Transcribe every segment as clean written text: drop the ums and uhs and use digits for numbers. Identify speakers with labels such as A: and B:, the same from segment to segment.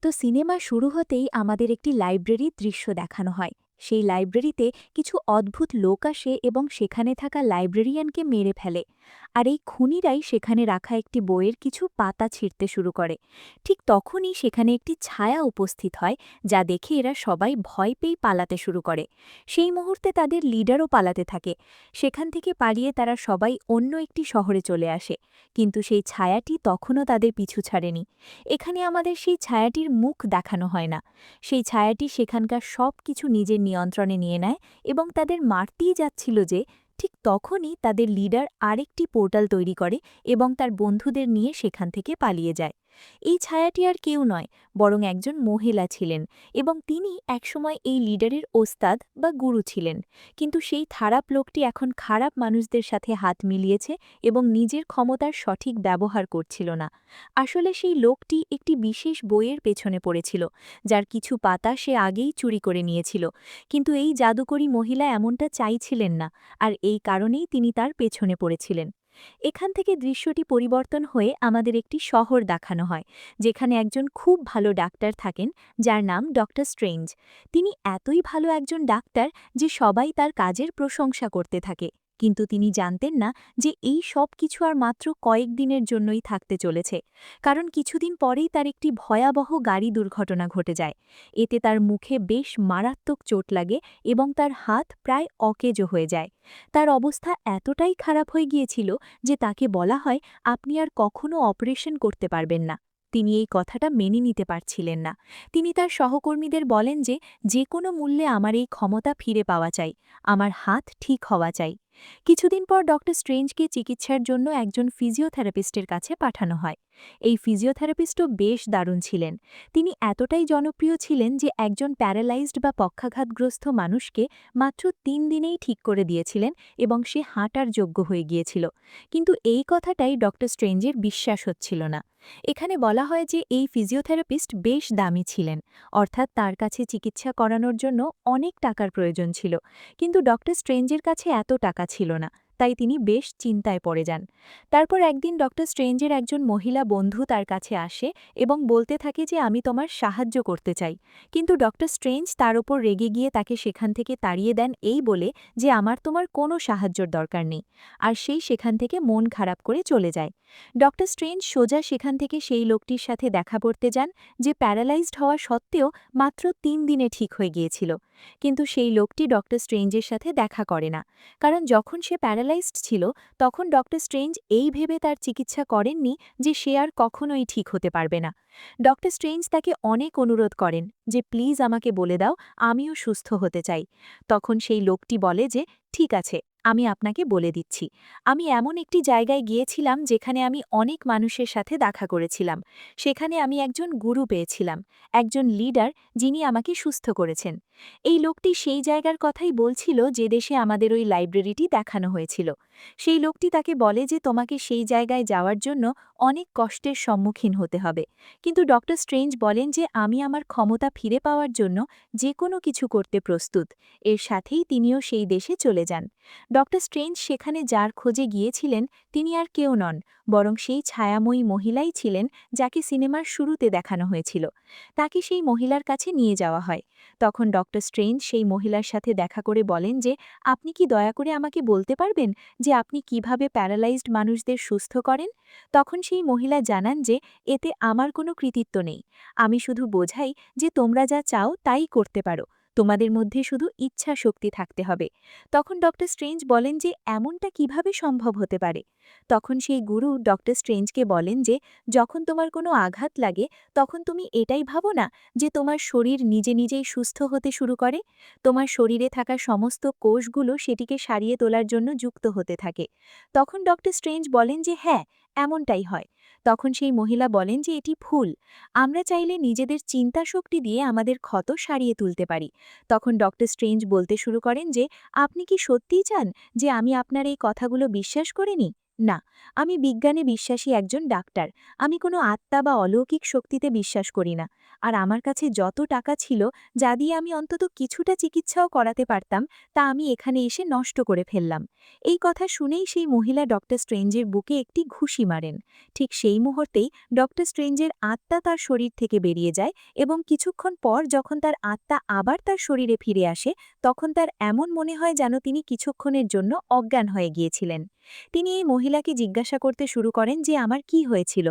A: তো সিনেমা শুরু হতেই আমাদের একটি লাইব্রেরির দৃশ্য দেখানো হয়। সেই লাইব্রেরিতে কিছু অদ্ভুত লোক আসে এবং সেখানে থাকা লাইব্রেরিয়ানকে মেরে ফেলে। আর এই খুনিরাই সেখানে রাখা একটি বইয়ের কিছু পাতা ছিঁড়তে শুরু করে। ঠিক তখনই সেখানে একটি ছায়া উপস্থিত হয়, যা দেখে এরা সবাই ভয় পেয়ে পালাতে শুরু করে। সেই মুহূর্তে তাদের লিডারও পালাতে থাকে। সেখান থেকে পালিয়ে তারা সবাই অন্য একটি শহরে চলে আসে, কিন্তু সেই ছায়াটি তখনও তাদের পিছু ছাড়েনি। এখানে আমাদের সেই ছায়াটির মুখ দেখানো হয় না। সেই ছায়াটি সেখানকার সব কিছু নিজের নিয়ন্ত্রণে নিয়ে নেয় এবং তাদের মারতেই যাচ্ছিল যে ঠিক তখনই তাদের লিডার আরেকটি পোর্টাল তৈরি করে এবং তার বন্ধুদের নিয়ে সেখান থেকে পালিয়ে যায়। এই ছায়াটি আর কেউ নয়, বরং একজন মহিলা ছিলেন, এবং তিনি একসময় এই লিডারের ওস্তাদ বা গুরু ছিলেন। কিন্তু সেই খারাপ লোকটি এখন খারাপ মানুষদের সাথে হাত মিলিয়েছে এবং নিজের ক্ষমতার সঠিক ব্যবহার করছিল না। আসলে সেই লোকটি একটি বিশেষ বইয়ের পেছনে পড়েছিল, যার কিছু পাতা সে আগেই চুরি করে নিয়েছিল। কিন্তু এই জাদুকরী মহিলা এমনটা চাইছিলেন না, আর এই কারণেই তিনি তার পেছনে পড়েছিলেন। এখান থেকে দৃশ্যটি পরিবর্তন হয়ে আমাদের একটি শহর দেখানো হয়, যেখানে একজন খুব ভালো ডাক্তার থাকেন, যার নাম ডক্টর স্ট্রেঞ্জ। তিনি এতই ভালো একজন ডাক্তার যে সবাই তার কাজের প্রশংসা করতে থাকে। কিন্তু তিনি জানতেন না যে এই সব কিছু আর মাত্র কয়েকদিনের জন্যই থাকতে চলেছে। কারণ কিছুদিন পরেই তার একটি ভয়াবহ গাড়ি দুর্ঘটনা ঘটে যায়। এতে তার মুখে বেশ মারাত্মক চোট লাগে এবং তার হাত প্রায় অকেজো হয়ে যায়। তার অবস্থা এতটাই খারাপ হয়ে গিয়েছিল যে তাকে বলা হয়, আপনি আর কখনো অপারেশন করতে পারবেন না। তিনি এই কথাটা মেনে নিতে পারছিলেন না। তিনি তার সহকর্মীদের বলেন যে যে কোনো মূল্যে আমার এই ক্ষমতা ফিরে পাওয়া চাই, আমার হাত ঠিক হওয়া চাই। কিছুদিন পর ডক্টর স্ট্রেঞ্জকে চিকিৎসার জন্য একজন ফিজিওথেরাপিস্টের কাছে পাঠানো হয়। এই ফিজিওথেরাপিস্টও বেশ দারুণ ছিলেন। তিনি এতটাই জনপ্রিয় ছিলেন যে একজন প্যারালাইজড বা পক্ষাঘাতগ্রস্ত মানুষকে মাত্র 3 দিনেই ঠিক করে দিয়েছিলেন এবং সে হাঁটার যোগ্য হয়ে গিয়েছিল। কিন্তু এই কথাটাই ডক্টর স্ট্রেঞ্জের বিশ্বাস হচ্ছিল না। এখানে বলা হয় যে এই ফিজিওথেরাপিস্ট বেশ দামি ছিলেন, অর্থাৎ তার কাছে চিকিৎসা করানোর জন্য অনেক টাকার প্রয়োজন ছিল। কিন্তু ডক্টর স্ট্রেঞ্জের কাছে এত টাকা ছিল না, তাই তিনি বেশ চিন্তায় পড়ে যান। তারপর একদিন ডক্টর স্ট্রেঞ্জের একজন মহিলা বন্ধু তার কাছে আসে এবং বলতে থাকে যে আমি তোমার সাহায্য করতে চাই। কিন্তু ডক্টর স্ট্রেঞ্জ তার ওপর রেগে গিয়ে তাকে সেখান থেকে তাড়িয়ে দেন এই বলে যে আমার তোমার কোনো সাহায্যর দরকার নেই। আর সেই সেখান থেকে মন খারাপ করে চলে যায়। ডক্টর স্ট্রেঞ্জ সোজা সেখান থেকে সেই লোকটির সাথে দেখা করতে যান, যে প্যারালাইজড হওয়া সত্ত্বেও মাত্র 3 দিনে ঠিক হয়ে গিয়েছিল। কিন্তু সেই লোকটি ডক্টর স্ট্রেঞ্জের সাথে দেখা করে না, কারণ যখন সে প্যারালাইজড ছিল তখন ডক্টর স্ট্রেঞ্জ এই ভেবে তার চিকিৎসা করেননি যে সে আর কখনোই ঠিক হতে পারবে না। ডক্টর স্ট্রেঞ্জ তাকে অনেক অনুরোধ করেন যে প্লিজ আমাকে বলে দাও, আমিও সুস্থ হতে চাই। তখন সেই লোকটি বলে যে ঠিক আছে, আমি আপনাকে বলে দিচ্ছি। আমি এমন একটি জায়গায় গিয়েছিলাম যেখানে আমি অনেক মানুষের সাথে দেখা করেছিলাম। সেখানে আমি একজন গুরু পেয়েছিলাম, একজন লিডার, যিনি আমাকে সুস্থ করেছেন। এই লোকটি সেই জায়গার কথাই বলছিল যে দেশে আমাদের ওই লাইব্রেরিটি দেখানো হয়েছিল। সেই লোকটি তাকে বলে যে তোমাকে সেই জায়গায় যাওয়ার জন্য অনেক কষ্টের সম্মুখীন হতে হবে। কিন্তু ডক্টর স্ট্রেঞ্জ বলেন যে আমি আমার ক্ষমতা ফিরে পাওয়ার জন্য যে কোনো কিছু করতে প্রস্তুত। এর সাথেই তিনিও সেই দেশে চলে যান। ডক্টর স্ট্রেঞ্জ সেখানে যার খোঁজে গিয়েছিলেন তিনি আর কেউ নন, বরং সেই ছায়াময়ী মহিলাই ছিলেন যাকে সিনেমার শুরুতে দেখানো হয়েছিল। তাকে সেই মহিলার কাছে নিয়ে যাওয়া হয়। তখন ডক্টর স্ট্রেঞ্জ সেই মহিলার সাথে দেখা করে বলেন যে আপনি কি দয়া করে আমাকে বলতে পারবেন যে আপনি কিভাবে প্যারালাইজড মানুষদের সুস্থ করেন? তখন সেই মহিলা জানান যে এতে আমার কোনো কৃতিত্ব নেই, আমি শুধু বোঝাই যে তোমরা যা চাও তাই করতে পারো, তোমাদের মধ্যে শুধু ইচ্ছা শক্তি থাকতে হবে। তখন ডক্টর স্ট্রেঞ্জ বলেন যে এমনটা কিভাবে সম্ভব হতে পারে? তখন সেই গুরু ডক্টর স্ট্রেঞ্জকে বলেন যে যখন তোমার কোনো আঘাত লাগে তখন তুমি এটাই ভাবো না যে তোমার শরীর নিজে নিজেই সুস্থ হতে শুরু করে? তোমার শরীরে থাকা সমস্ত কোষগুলো সেটিকে সারিয়ে তোলার জন্য যুক্ত হতে থাকে। তখন ডক্টর স্ট্রেঞ্জ বলেন যে হ্যাঁ, এমনটাই হয়। তখন সেই মহিলা বলেন যে এটি ভুল, আমরা চাইলে নিজেদের চিন্তা শক্তি দিয়ে আমাদের ক্ষত সারিয়ে তুলতে পারি। তখন ডক্টর স্ট্রেঞ্জ বলতে শুরু করেন যে আপনি কি সত্যিই চান যে আমি আপনার এই কথাগুলো বিশ্বাস করে নিই? না, আমি বিজ্ঞানে বিশ্বাসী একজন ডাক্তার। আমি কোনো আত্মা বা অলৌকিক শক্তিতে বিশ্বাস করি না। আর আমার কাছে যত টাকা ছিল, যা দিয়ে আমি অন্তত কিছুটা চিকিৎসাও করাতে পারতাম, তা আমি এখানে এসে নষ্ট করে ফেললাম। এই কথা শুনেই সেই মহিলা ডক্টর স্ট্রেঞ্জের বুকে একটি ঘুষি মারেন। ঠিক সেই মুহূর্তেই ডক্টর স্ট্রেঞ্জের আত্মা তার শরীর থেকে বেরিয়ে যায় এবং কিছুক্ষণ পর যখন তার আত্মা আবার তার শরীরে ফিরে আসে, তখন তার এমন মনে হয় যেন তিনি কিছুক্ষণের জন্য অজ্ঞান হয়ে গিয়েছিলেন। তিনি এই মহিলাকে জিজ্ঞাসা করতে শুরু করেন যে আমার কি হয়েছিল।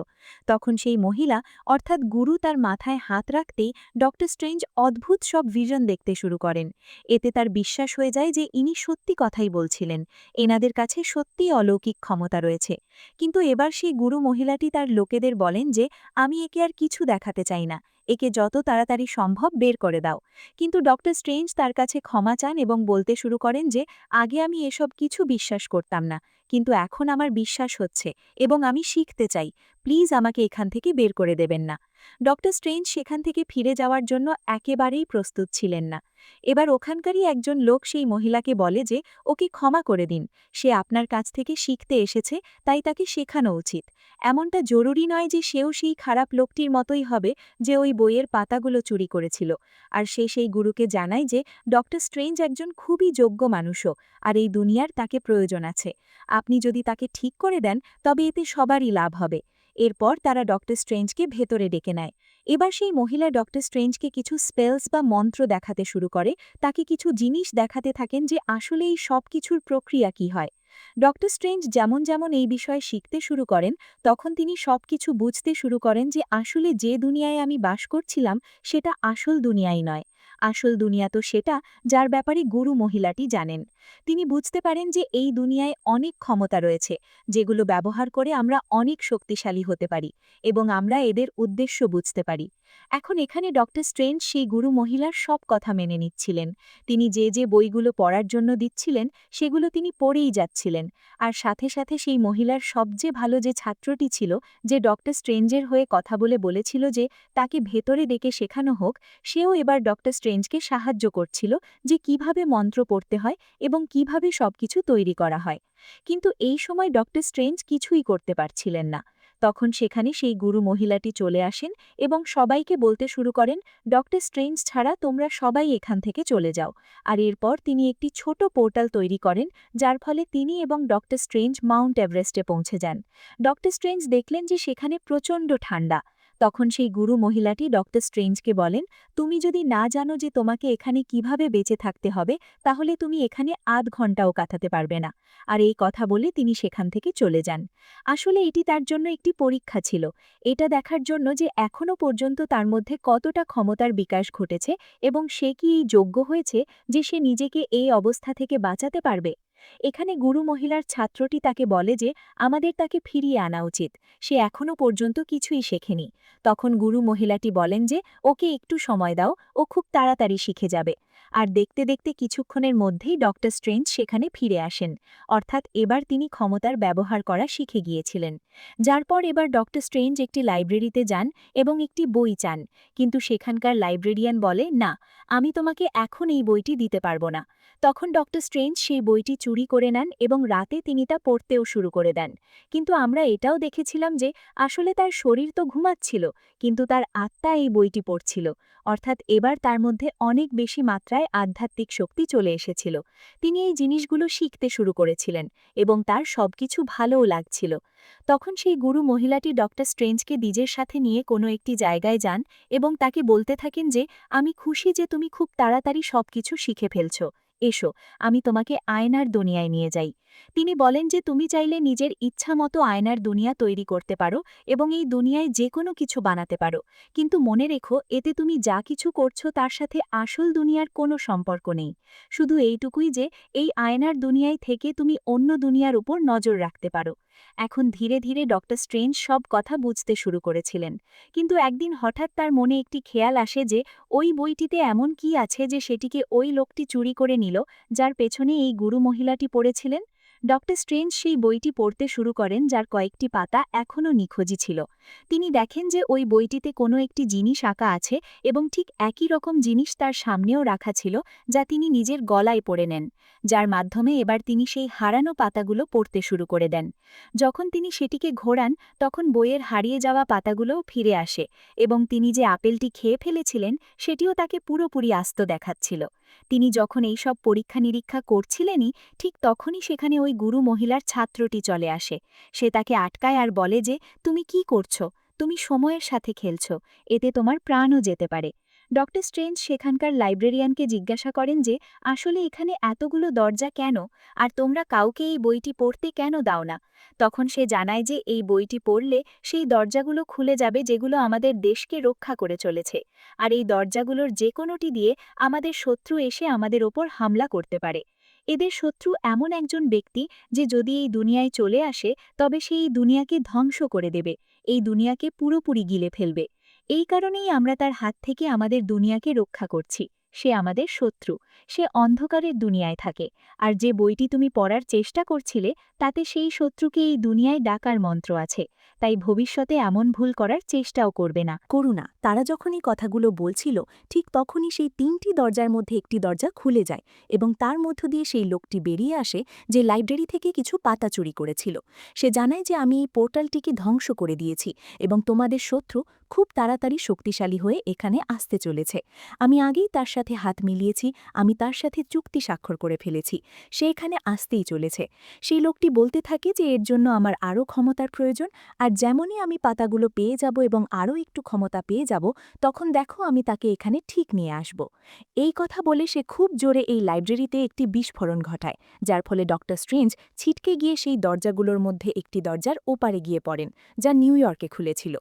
A: তখন সেই মহিলা অর্থাৎ গুরু তার মাথায় হাত রাখতেই ডক্টর স্ট্রেঞ্জ অদ্ভুত সব ভিশন দেখতে শুরু করেন। এতে তার বিশ্বাস হয়ে যায় যে ইনি সত্যি কথাই বলছিলেন। এনাদের কাছে সত্যিই অলৌকিক ক্ষমতা রয়েছে। কিন্তু এবার সেই গুরু মহিলাটি তার লোকেদের বলেন যে আমি একে আর কিছু দেখাতে চাই না, একে যত তাড়াতাড়ি সম্ভব বের করে দাও। কিন্তু ডক্টর স্ট্রেঞ্জ তার কাছে ক্ষমা চান এবং বলতে শুরু করেন যে আগে আমি এসব কিছু বিশ্বাস করতাম না, কিন্তু এখন আমার বিশ্বাস হচ্ছে এবং আমি শিখতে চাই। প্লিজ আমাকে এখান থেকে বের করে দেবেন না। ডক্টর স্ট্রেঞ্জ সেখান থেকে ফিরে যাওয়ার জন্য একেবারেই প্রস্তুত ছিলেন না। এবার ওখানকারই একজন লোক সেই মহিলাকে বলে যে ওকে ক্ষমা করে দিন, সে আপনার কাছ থেকে শিখতে এসেছে, তাই তাকে শেখানো উচিত। এমনটা জরুরি নয় যে সেও সেই খারাপ লোকটির মতোই হবে যে ওই বইয়ের পাতাগুলো চুরি করেছিল। আর সে সেই গুরুকে জানায় যে ডক্টর স্ট্রেঞ্জ একজন খুবই যোগ্য মানুষও, আর এই দুনিয়ার তাকে প্রয়োজন আছে। আপনি যদি তাকে ঠিক করে দেন তবে এতে সবারই লাভ হবে। এরপর তারা ডক্টর স্ট্রেঞ্জকে ভেতরে ডেকে নেয়। এবার সেই মহিলা ডক্টর স্ট্রেঞ্জকে কিছু স্পেলস বা মন্ত্র দেখাতে শুরু করে, তাকে কিছু জিনিস দেখাতে থাকেন যে আসলে এই সব কিছুর প্রক্রিয়া কি হয়। ডক্টর স্ট্রেঞ্জ যেমন যেমন এই বিষয়ে শিখতে শুরু করেন, তখন তিনি সবকিছু বুঝতে শুরু করেন যে আসলে যে দুনিয়ায় আমি বাস করছিলাম সেটা আসল দুনিয়াই নয়। আসল দুনিয়া তো সেটা যার ব্যাপারে গুরু মহিলাটি জানেন। তিনি বুঝতে পারেন যে এই দুনিয়ায় অনেক ক্ষমতা রয়েছে, যেগুলো ব্যবহার করে আমরা অনেক শক্তিশালী হতে পারি এবং আমরা এদের উদ্দেশ্য বুঝতে পারি। এখন এখানে ডক্টর স্ট্রেঞ্জ সেই গুরু মহিলার সব কথা মেনে নিচ্ছিলেন। তিনি যে যে বইগুলো পড়ার জন্য দিচ্ছিলেন সেগুলো তিনি পড়েই যাচ্ছিলেন। আর সাথে সাথে সেই মহিলার সবচেয়ে ভালো যে ছাত্রটি ছিল, যে ডক্টর স্ট্রেঞ্জের হয়ে কথা বলে বলেছিল যে তাকে ভেতরে ডেকে শেখানো হোক, সেও এবার ডক্টর স্ট্রেঞ্জকে সাহায্য করছিল যে কিভাবে মন্ত্র পড়তে হয় এবং কিভাবে সবকিছু তৈরি করা হয়। কিন্তু এই সময় ডক্টর স্ট্রেঞ্জ কিছুই করতে পারছিলেন না। তখন সেখানে সেই গুরু মহিলাটি চলে আসেন এবং সবাইকে বলতে শুরু করেন, ডক্টর স্ট্রেঞ্জ ছাড়া তোমরা সবাই এখান থেকে চলে যাও। আর এরপর তিনি একটি ছোট পোর্টাল তৈরি করেন, যার ফলে তিনি এবং ডক্টর স্ট্রেঞ্জ মাউন্ট এভারেস্টে পৌঁছে যান। ডক্টর স্ট্রেঞ্জ দেখলেন যে সেখানে প্রচণ্ড ঠান্ডা। তখন সেই গুরু মহিলাটি ডক্টর স্ট্রেঞ্জকে বলেন, তুমি যদি না জানো যে তোমাকে এখানে কিভাবে বেঁচে থাকতে হবে, তাহলে তুমি এখানে আধ ঘন্টাও কাটাতে পারবে না। আর এই কথা বলে তিনি সেখান থেকে চলে যান। আসলে এটি তার জন্য একটি পরীক্ষা ছিল। এটা দেখার জন্য যে এখনও পর্যন্ত তার মধ্যে কতটা ক্ষমতার বিকাশ ঘটেছে এবং সে কি এই যোগ্য হয়েছে যে সে নিজেকে এই অবস্থা থেকে বাঁচাতে পারবে। এখানে গুরু মহিলার ছাত্রটি তাকে বলে যে আমাদের তাকে ফিরিয়ে আনা উচিত, সে এখনও পর্যন্ত কিছুই শেখেনি। তখন গুরু মহিলাটি বলেন যে ওকে একটু সময় দাও, ও খুব তাড়াতাড়ি শিখে যাবে। আর দেখতে দেখতে কিছুক্ষণের মধ্যেই ডক্টর স্ট্রেঞ্জ সেখানে ফিরে আসেন। অর্থাৎ এবার তিনি ক্ষমতার ব্যবহার করা শিখে গিয়েছিলেন। যার পর এবার ডক্টর স্ট্রেঞ্জ একটি লাইব্রেরিতে যান এবং একটি বই চান, কিন্তু সেখানকার লাইব্রেরিয়ান বলে না, আমি তোমাকে এখন এই বইটি দিতে পারবো না। তখন ডক্টর স্ট্রেঞ্জ সেই বইটি চুরি করে নেন এবং রাতে তিনি তা পড়তেও শুরু করে দেন। কিন্তু আমরা এটাও দেখেছিলাম যে আসলে তার শরীর তো ঘুমাচ্ছিল, কিন্তু তার আত্মা এই বইটি পড়ছিল। অর্থাৎ এবার তার মধ্যে অনেক বেশি মাত্রায় আধ্যাত্মিক শক্তি চলে এসেছিল। তিনি এই জিনিসগুলো শিখতে শুরু করেছিলেন এবং তার সবকিছু ভালোও লাগছিল। তখন সেই গুরু মহিলাটি ডক্টর স্ট্রেঞ্জকে নিজের সাথে নিয়ে কোনো একটি জায়গায় যান এবং তাকে বলতে থাকেন যে আমি খুশি যে তুমি খুব তাড়াতাড়ি সবকিছু শিখে ফেলছ। এসো, আমি তোমাকে আয়নার দুনিয়ায় নিয়ে যাই। তিনি বলেন যে তুমি চাইলে নিজের ইচ্ছা মতো আয়নার দুনিয়া তৈরি করতে পারো এবং এই দুনিয়ায় যে কোনো কিছু বানাতে পারো, কিন্তু মনে রেখো এতে তুমি যা কিছু করছো তার সাথে আসল দুনিয়ার কোনো সম্পর্ক নেই। শুধু এইটুকুই যে এই আয়নার দুনিয়ায় থেকে তুমি অন্য দুনিয়ার উপর নজর রাখতে পারো। এখন ধীরে ধীরে ডক্টর স্ট্রেঞ্জ সব কথা বুঝতে শুরু করেছিলেন। কিন্তু একদিন হঠাৎ তার মনে একটি খেয়াল আসে যে ওই বইটিতে এমন কি আছে যে সেটিকে ওই লোকটি চুরি করে নিল, যার পেছনে এই গুরু মহিলাটি পড়েছিলেন। ডক্টর স্ট্রেঞ্জ সেই বইটি পড়তে শুরু করেন, যার কয়েকটি পাতা এখনও নিখোঁজি ছিল। তিনি দেখেন যে ওই বইটিতে কোনো একটি জিনিস আঁকা আছে এবং ঠিক একই রকম জিনিস তার সামনেও রাখা ছিল, যা তিনি নিজের গলায় পড়ে নেন, যার মাধ্যমে এবার তিনি সেই হারানো পাতাগুলো পড়তে শুরু করে দেন। যখন তিনি সেটিকে ঘোরান, তখন বইয়ের হারিয়ে যাওয়া পাতাগুলোও ফিরে আসে এবং তিনি যে আপেলটি খেয়ে ফেলেছিলেন সেটিও তাকে পুরোপুরি আস্ত দেখাচ্ছিল। তিনি যখন এই সব পরীক্ষা নিরীক্ষা করছিলেনই, ঠিক তখনই সেখানে ওই গুরু মহিলার ছাত্রটি চলে আসে। সে তাকে আটকায় আর বলে যে, তুমি কি করছো? তুমি সময়ের সাথে খেলছো, এতে তোমার প্রাণও যেতে পারে। ডক্টর স্ট্রেঞ্জ সেখানকার লাইব্রেরিয়ানকে জিজ্ঞাসা করেন যে, আসলে এখানে এতগুলো দরজা কেন, আর তোমরা কাউকে এই বইটি পড়তে কেন দাও না? তখন সে জানায় যে এই বইটি পড়লে সেই দরজাগুলো খুলে যাবে যেগুলো আমাদের দেশকে রক্ষা করে চলেছে, আর এই দরজাগুলোর যে কোনোটি দিয়ে আমাদের শত্রু এসে আমাদের ওপর হামলা করতে পারে। এদের শত্রু এমন একজন ব্যক্তি যে যদি এই দুনিয়ায় চলে আসে, তবে সে এই দুনিয়াকে ধ্বংস করে দেবে, এই দুনিয়াকে পুরোপুরি গিলে ফেলবে। এই কারণেই আমরা তার হাত থেকে আমাদের দুনিয়াকে রক্ষা করছি। সে আমাদের শত্রু, সে অন্ধকারের দুনিয়ায় থাকে, আর যে বইটি তুমি পড়ার চেষ্টা করছিলে তাতে সেই শত্রুকে এই দুনিয়ায় ডাকার মন্ত্র আছে, তাই ভবিষ্যতে এমন ভুল করার চেষ্টাও করবে না। করুণা, তারা যখন এই কথাগুলো বলছিল, ঠিক তখনই সেই ৩টি দরজার মধ্যে একটি দরজা খুলে যায় এবং তার মধ্য দিয়ে সেই লোকটি বেরিয়ে আসে যে লাইব্রেরি থেকে কিছু পাতা চুরি করেছিল। সে জানায় যে আমি এই পোর্টালটিকে ধ্বংস করে দিয়েছি এবং তোমাদের শত্রু খুব তাড়াতাড়ি শক্তিশালী হয়ে এখানে আসতে চলেছে। আমি আগেই তার সাথে হাত মিলিয়েছি, আমি তার সাথে চুক্তি স্বাক্ষর করে ফেলেছি, সে এখানে আসতেই চলেছে। সেই লোকটি বলতে থাকে যে এর জন্য আমার আরও ক্ষমতার প্রয়োজন, আর যেমনই আমি পাতাগুলো পেয়ে যাব এবং আরও একটু ক্ষমতা পেয়ে যাব, তখন দেখো আমি তাকে এখানে ঠিক নিয়ে আসব। এই কথা বলে সে খুব জোরে এই লাইব্রেরিতে একটি বিস্ফোরণ ঘটায়, যার ফলে ডক্টর স্ট্রেঞ্জ ছিটকে গিয়ে সেই দরজাগুলোর মধ্যে একটি দরজার ওপারে গিয়ে পড়েন, যা নিউ ইয়র্কে খুলেছিল।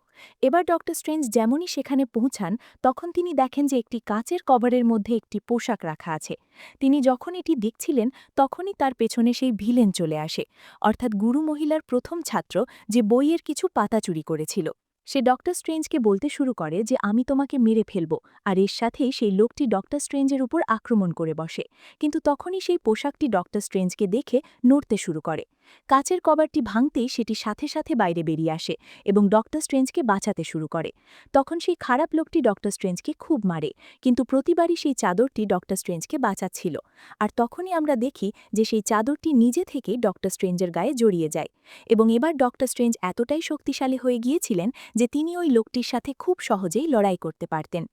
A: এবার ডক্টর স্ট্রেঞ্জ যেমনই সেখানে পৌঁছান, তখন তিনি দেখেন যে একটি কাচের কভারের মধ্যে একটি পোশাক রাখা আছে। তিনি যখন এটি দেখছিলেন, তখনই তার পেছনে সেই ভিলেন চলে আসে, অর্থাৎ গুরু মহিলার প্রথম ছাত্র, যে বইয়ের কিছু পাতা চুরি করেছিল। সে ডক্টর স্ট্রেঞ্জকে বলতে শুরু করে যে আমি তোমাকে মেরে ফেলব, আর এর সাথেই সেই লোকটি ডক্টর স্ট্রেঞ্জের উপর আক্রমণ করে বসে। কিন্তু তখনই সেই পোশাকটি ডক্টর স্ট্রেঞ্জকে দেখে নড়তে শুরু করে। কাচের কভারটি ভাঙতেই সেটি সাথে সাথে বাইরে বেরিয়ে আসে এবং ডক্টর স্ট্রেঞ্জকে বাঁচাতে শুরু করে। তখন সেই খারাপ লোকটি ডক্টর স্ট্রেঞ্জকে খুব মারে, কিন্তু প্রতিবারই সেই চাদরটি ডক্টর স্ট্রেঞ্জকে বাঁচাচ্ছিল। আর তখনই আমরা দেখি যে সেই চাদরটি নিজে থেকেই ডক্টর স্ট্রেঞ্জের গায়ে জড়িয়ে যায়, এবং এবার ডক্টর স্ট্রেঞ্জ এতটাই শক্তিশালী হয়ে গিয়েছিলেন যে তিনি ওই লোকটির সাথে খুব সহজেই লড়াই করতে পারতেন।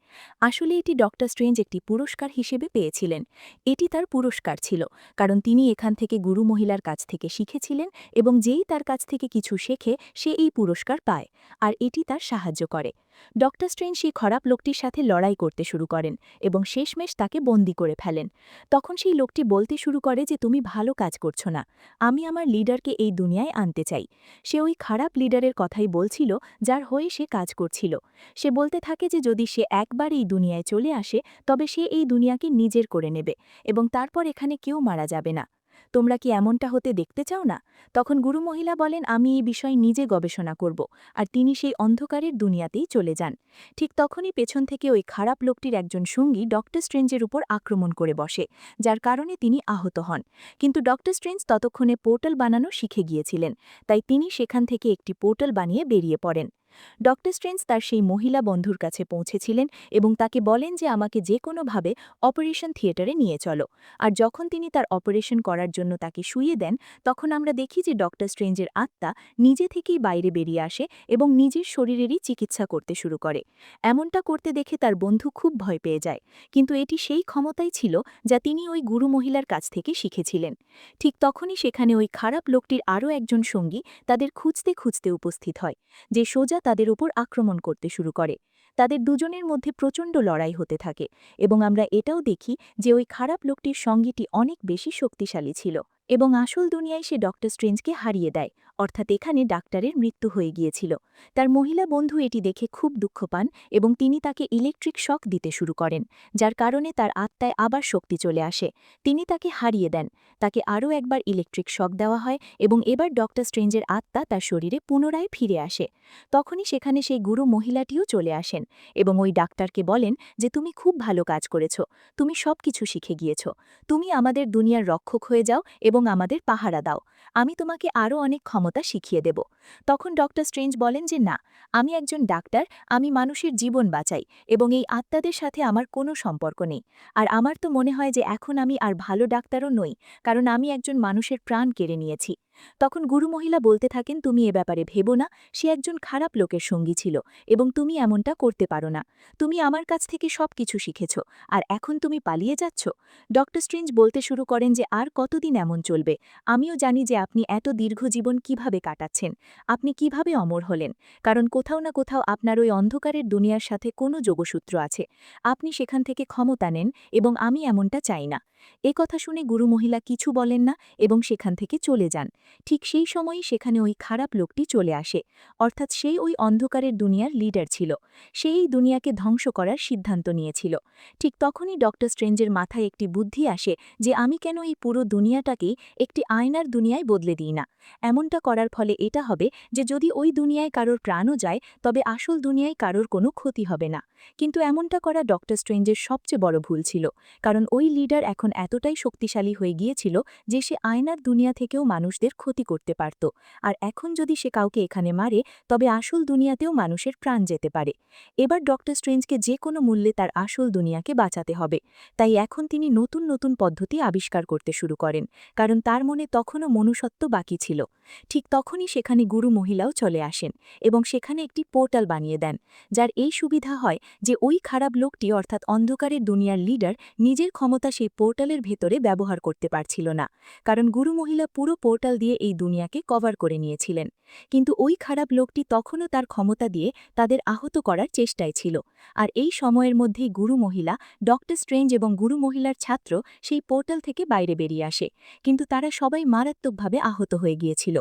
A: আসলে এটি ডক্টর স্ট্রেঞ্জ একটি পুরস্কার হিসেবে পেয়েছিলেন। এটি তার পুরস্কার ছিল, কারণ তিনি এখান থেকে গুরু মহিলার কাছ থেকে শিখেছিলেন এবং যেই তার কাছ থেকে কিছু শেখে সে এই পুরস্কার পায়, আর এটি তার সাহায্য করে। ডক্টর স্ট্রেঞ্জ সেই খারাপ লোকটির সাথে লড়াই করতে শুরু করেন এবং শেষমেশ তাকে বন্দী করে ফেলেন। তখন সেই লোকটি বলতে শুরু করে যে তুমি ভালো কাজ করছো না, আমি আমার লিডারকে এই দুনিয়ায় আনতে চাই। সে ওই খারাপ লিডারের কথাই বলছিল যার হয়ে সে কাজ করছিল। সে বলতে থাকে যে যদি সে একবার এই দুনিয়ায় চলে আসে, তবে সে এই দুনিয়াকে নিজের করে নেবে এবং তারপর এখানে কেউ মারা যাবে না। তোমরা কি এমনটা হতে দেখতে চাও না? তখন গুরু মহিলা বলেন আমি এই বিষয়ে নিজে গবেষণা করব, আর তিনি সেই অন্ধকারের দুনিয়াতেই চলে যান। ঠিক তখনই পেছন থেকে ওই খারাপ লোকটির একজন সঙ্গী ডক্টর স্ট্রেঞ্জের উপর আক্রমণ করে বসে, যার কারণে তিনি আহত হন। কিন্তু ডক্টর স্ট্রেঞ্জ ততক্ষণে পোর্টাল বানানো শিখে গিয়েছিলেন, তাই তিনি সেখান থেকে একটি পোর্টাল বানিয়ে বেরিয়ে পড়েন। ডক্টর স্ট্রেঞ্জ তার সেই মহিলা বন্ধুর কাছে পৌঁছেছিলেন এবং তাকে বলেন যে আমাকে যে কোনোভাবে অপারেশন থিয়েটারে নিয়ে চলো। আর যখন তিনি তার অপারেশন করার জন্য তাকে শুইয়ে দেন, তখন আমরা দেখি যে ডক্টর স্ট্রেঞ্জের আত্মা নিজে থেকেই বাইরে বেরিয়ে আসে এবং নিজের শরীরেরই চিকিৎসা করতে শুরু করে। এমনটা করতে দেখে তার বন্ধু খুব ভয় পেয়ে যায়, কিন্তু এটি সেই ক্ষমতাই ছিল যা তিনি ওই গুরু মহিলার কাছ থেকে শিখেছিলেন। ঠিক তখনই সেখানে ওই খারাপ লোকটির আরও একজন সঙ্গী তাদের খুঁজতে খুঁজতে উপস্থিত হয়, যে সোজা তাদের উপর আক্রমণ করতে শুরু করে। তাদের দুজনের মধ্যে প্রচণ্ড লড়াই হতে থাকে এবং আমরা এটাও দেখি যে ওই খারাপ লোকটির সঙ্গীটি অনেক বেশি শক্তিশালী ছিল এবং আসল দুনিয়ায় সে ডক্টর স্ট্রেঞ্জকে হারিয়ে দেয়, অর্থাৎ এখানে ডাক্তারের মৃত্যু হয়ে গিয়েছিল। তার মহিলা বন্ধু এটি দেখে খুব দুঃখ পান এবং তিনি তাকে ইলেকট্রিক শক দিতে শুরু করেন, যার কারণে তার আত্মায় আবার শক্তি চলে আসে। তিনি তাকে হারিয়ে দেন। তাকে আরও একবার ইলেকট্রিক শক দেওয়া হয় এবং এবার ডক্টর স্ট্রেঞ্জের আত্মা তার শরীরে পুনরায় ফিরে আসে। তখনই সেখানে সেই গুরু মহিলাটিও চলে আসেন এবং ওই ডাক্তারকে বলেন যে তুমি খুব ভালো কাজ করেছ, তুমি সবকিছু শিখে গিয়েছ, তুমি আমাদের দুনিয়ার রক্ষক হয়ে যাও এবং আমাদের পাহারা দাও, আমি তোমাকে আরও অনেক ক্ষমতা শিখিয়ে দেব। তখন ডক্টর স্ট্রেঞ্জ বলেন যে না, আমি একজন ডাক্তার, আমি মানুষের জীবন বাঁচাই এবং এই আত্মাদের সাথে আমার কোনো সম্পর্ক নেই। আর আমার তো মনে হয় যে এখন আমি আর ভালো ডাক্তারও নই, কারণ আমি একজন মানুষের প্রাণ কেড়ে নিয়েছি। তখন গুরু মহিলা বলতে থাকেন তুমি এ ব্যাপারে ভেবো না, সে একজন খারাপ লোকের সঙ্গী ছিল এবং তুমি এমনটা করতে পারো না। তুমি আমার কাছ থেকে সবকিছু শিখেছ, আর এখন তুমি পালিয়ে যাচ্ছ। ডক্টর স্ট্রেঞ্জ বলতে শুরু করেন যে আর কতদিন এমন চলবে, আমিও জানি যে আপনি এত দীর্ঘ জীবন কিভাবে কাটাচ্ছেন, আপনি কিভাবে অমর হলেন, কারণ কোথাও না কোথাও আপনার ওই অন্ধকারের দুনিয়ার সাথে কোনো যোগসূত্র আছে। আপনি সেখান থেকে ক্ষমতা নেন এবং আমি এমনটা চাই না। এ কথা শুনে গুরু মহিলা কিছু বলেন না এবং সেখান থেকে চলে যান। ঠিক সেই সময়ই সেখানে ওই খারাপ লোকটি চলে আসে, অর্থাৎ সেই ওই অন্ধকারের দুনিয়ার লিডার ছিল। সেই দুনিয়াকে ধ্বংস করার সিদ্ধান্ত নিয়েছিল। ঠিক তখনই ডক্টর স্ট্রেঞ্জের মাথায় একটি বুদ্ধি আসে যে আমি কেন এই পুরো দুনিয়াটাকেই একটি আয়নার দুনিয়ায় বদলে দিই না। এমনটা করার ফলে এটা হবে যে যদি ওই দুনিয়ায় কারোর প্রাণও যায় তবে আসল দুনিয়ায় কারোর কোনো ক্ষতি হবে না। কিন্তু এমনটা করা ডক্টর স্ট্রেঞ্জের সবচেয়ে বড় ভুল ছিল, কারণ ওই লিডার এখন এতটাই শক্তিশালী হয়ে গিয়েছিল যে সে আয়নার দুনিয়া থেকেও মানুষদের ক্ষতি করতে পারত। আর এখন যদি সে কাউকে এখানে মারে তবে আসল দুনিয়াতেও মানুষের প্রাণ যেতে পারে। এবার ডক্টর স্ট্রেঞ্জকে যে কোনো মূল্যে তার আসল দুনিয়াকে বাঁচাতে হবে। তাই এখন তিনি নতুন নতুন পদ্ধতি আবিষ্কার করতে শুরু করেন, কারণ তার মনে তখনও মনুষ্যত্ব বাকি ছিল। ঠিক তখনই সেখানে গুরু মহিলাও চলে আসেন এবং সেখানে একটি পোর্টাল বানিয়ে দেন, যার এই সুবিধা হয় যে ওই খারাপ লোকটি অর্থাৎ অন্ধকারের দুনিয়ার লিডার নিজের ক্ষমতা সেই পোর্টালের ভেতরে ব্যবহার করতে পারছিল না, কারণ গুরু মহিলা পুরো পোর্টাল দিয়ে এই দুনিয়াকে কভার করে নিয়েছিলেন। কিন্তু ওই খারাপ লোকটি তখনও তার ক্ষমতা দিয়ে তাদের আহত করার চেষ্টায় ছিল। আর এই সময়ের মধ্যেই গুরু মহিলা, ডক্টর স্ট্রেঞ্জ এবং গুরু মহিলার ছাত্র সেই পোর্টাল থেকে বাইরে বেরিয়ে আসে, কিন্তু তারা সবাই মারাত্মকভাবে আহত হয়ে গিয়েছিল।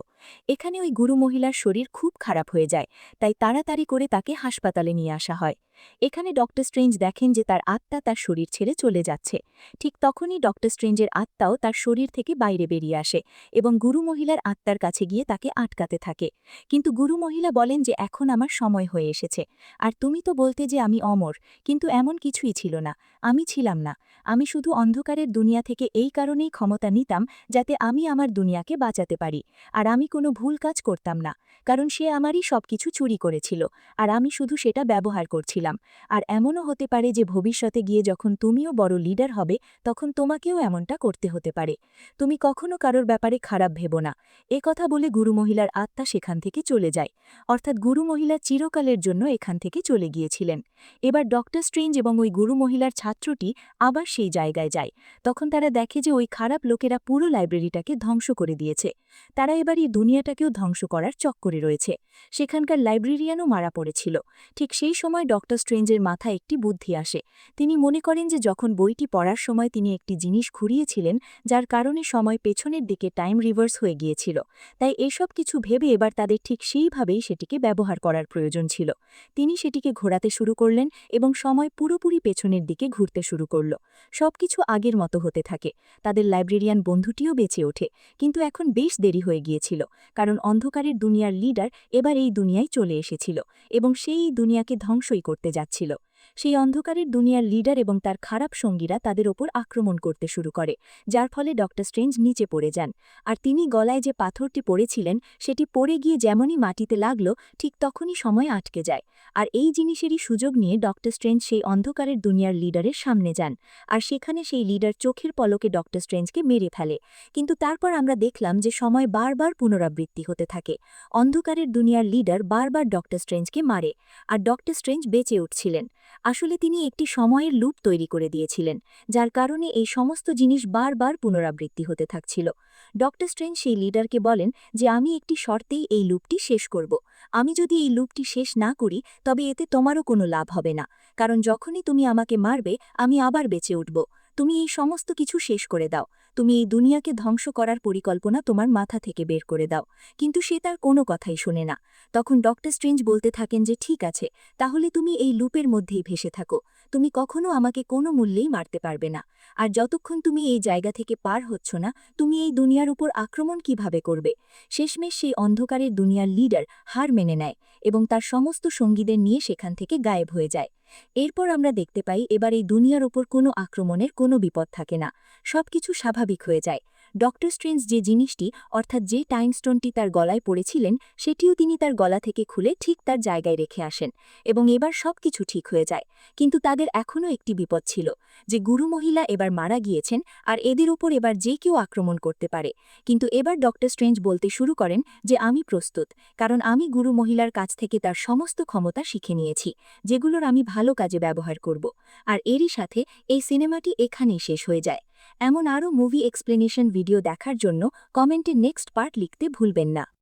A: এখানে ওই গুরু মহিলার শরীর খুব খারাপ হয়ে যায়, তাই তাড়াতাড়ি করে তাকে হাসপাতালে নিয়ে আসা হয়। এখানে ডক্টর স্ট্রেঞ্জ দেখেন যে তার আত্মা তার শরীর ছেড়ে চলে যাচ্ছে। ঠিক তখনই ডক্টর স্ট্রেঞ্জের আত্মাও তার শরীর থেকে বাইরে বেরিয়ে আসে এবং গুরু মহিলার আত্মার কাছে গিয়ে তাকে আটকাতে থাকে। কিন্তু গুরু মহিলা বলেন যে এখন আমার সময় হয়ে এসেছে, আর তুমি তো বলতে যে আমি অমর, কিন্তু এমন কিছুই ছিল না, আমি ছিলাম না। আমি শুধু অন্ধকারের দুনিয়া থেকে এই কারণেই ক্ষমতা নিতাম যাতে আমি আমার দুনিয়াকে বাঁচাতে পারি, আর আমি কোনো ভুল কাজ করতাম না, কারণ সে আমারই সবকিছু চুরি করেছিল আর আমি শুধু সেটা ব্যবহার করছিলাম। আর এমনও হতে পারে যে ভবিষ্যতে গিয়ে যখন তুমিও বড় লিডার হবে তখন তোমাকেও এমনটা করতে হতে পারে। তুমি কখনো কারোর ব্যাপারে খারাপ ভেবো না। এ কথা বলে গুরু মহিলার আত্মা সেখান থেকে চলে যায়, অর্থাৎ গুরু মহিলা চিরকালের জন্য এখান থেকে চলে গিয়েছিলেন। এবার ডক্টর স্ট্রেঞ্জ এবং ওই গুরু মহিলার ছাত্রটি আবার সেই জায়গায় যায়। তখন তারা দেখে যে ওই খারাপ লোকেরা পুরো লাইব্রেরিটাকে ধ্বংস করে দিয়েছে। তারা এবার এই দুনিয়াটাকেও ধ্বংস করার চক্করে রয়েছে। সেখানকার লাইব্রেরিয়ানও মারা পড়েছিল। ঠিক সেই সময় ডক্টর স্ট্রেঞ্জের মাথায় একটি বুদ্ধি আসে। তিনি মনে করেন যে যখন বইটি পড়ার সময় তিনি একটি জিনিস ঘুরিয়েছিলেন, যার কারণে সময় পেছনের দিকে টাইম রিভার্স হয়ে গিয়েছিল, তাই এসব কিছু ভেবে এবার তাদের ঠিক সেইভাবেই সেটিকে ব্যবহার করার প্রয়োজন ছিল। তিনি সেটিকে ঘোরাতে শুরু করলেন এবং সময় পুরোপুরি পেছনের দিকে ঘুরতে শুরু করল। সবকিছু আগের মতো হতে থাকে। তাদের লাইব্রেরিয়ান বন্ধুটিও বেঁচে ওঠে, কিন্তু এখন বেশ দেরি হয়ে গিয়েছিল, কারণ অন্ধকারের দুনিয়ার লিডার এবার এই দুনিয়ায় চলে এসেছিল এবং সেই দুনিয়াকে ধ্বংসই করতে যাচ্ছিল। সেই অন্ধকারের দুনিয়ার লিডার এবং তার খারাপ সঙ্গীরা তাদের ওপর আক্রমণ করতে শুরু করে, যার ফলে ডক্টর স্ট্রেঞ্জ নিচে পড়ে যান। আর তিনি গলায় যে পাথরটি পড়েছিলেন সেটি পড়ে গিয়ে যেমনই মাটিতে লাগল, ঠিক তখনই সময় আটকে যায়। আর এই জিনিসেরই সুযোগ নিয়ে ডক্টর স্ট্রেঞ্জ সেই অন্ধকারের দুনিয়ার লিডারের সামনে যান, আর সেখানে সেই লিডার চোখের পলকে ডক্টর স্ট্রেঞ্জকে মেরে ফেলে। কিন্তু তারপর আমরা দেখলাম যে সময় বারবার পুনরাবৃত্তি হতে থাকে। অন্ধকারের দুনিয়ার লিডার বারবার ডক্টর স্ট্রেঞ্জকে মারে, আর ডক্টর স্ট্রেঞ্জ বেঁচে উঠছিলেন। আসলে তিনি একটি সময়ের লুপ তৈরি করে দিয়েছিলেন, যার কারণে এই সমস্ত জিনিস বারবার পুনরাবৃত্তি হতে থাকছিল। ডক্টর স্ট্রেঞ্জ সেই লিডারকে বলেন যে আমি একটি শর্তেই এই লুপটি শেষ করব। আমি যদি এই লুপটি শেষ না করি তবে এতে তোমারও কোনো লাভ হবে না, কারণ যখনই তুমি আমাকে মারবে আমি আবার বেঁচে উঠব। তুমি এই সমস্ত কিছু শেষ করে দাও, তুমি এই দুনিয়াকে ধ্বংস করার পরিকল্পনা তোমার মাথা থেকে বের করে দাও। কিন্তু সে তার কোনো কথাই শোনে না। তখন ডক্টর স্ট্রেঞ্জ বলতে থাকেন যে ঠিক আছে, তাহলে তুমি এই লুপের মধ্যেই ভেসে থাকো, তুমি কখনো আমাকে কোনো মূল্যেই মারতে পারবে না। আর যতক্ষণ তুমি এই জায়গা থেকে পার হচ্ছ না, তুমি এই দুনিয়ার উপর আক্রমণ কিভাবে করবে? শেষমেশ সেই অন্ধকারের দুনিয়ার লিডার হার মেনে নেয় এবং তার সমস্ত সঙ্গীদের নিয়ে সেখান থেকে গায়েব হয়ে যায়। এরপর আমরা দেখতে পাই এবার এই দুনিয়ার ওপর কোনো আক্রমণের কোনো বিপদ থাকে না, সবকিছু স্বাভাবিক হয়ে যায়। ডক্টর স্ট্রেঞ্জ যে জিনিসটি অর্থাৎ যে টাইম স্টোনটি তার গলায় পড়েছিলেন সেটিও তিনি তার গলা থেকে খুলে ঠিক তার জায়গায় রেখে আসেন এবং এবার সবকিছু ঠিক হয়ে যায়। কিন্তু তাদের এখনও একটি বিপদ ছিল, যে গুরু মহিলা এবার মারা গিয়েছেন আর এদের উপর এবার যে কেউ আক্রমণ করতে পারে। কিন্তু এবার ডক্টর স্ট্রেঞ্জ বলতে শুরু করেন যে আমি প্রস্তুত, কারণ আমি গুরু মহিলার কাছ থেকে তার সমস্ত ক্ষমতা শিখে নিয়েছি, যেগুলোর আমি ভালো কাজে ব্যবহার করব। আর এরই সাথে এই সিনেমাটি এখানেই শেষ হয়ে যায়। এমন আরও মুভি এক্সপ্লেনেশন ভিডিও দেখার জন্য কমেন্টে নেক্সট পার্ট লিখতে ভুলবেন না।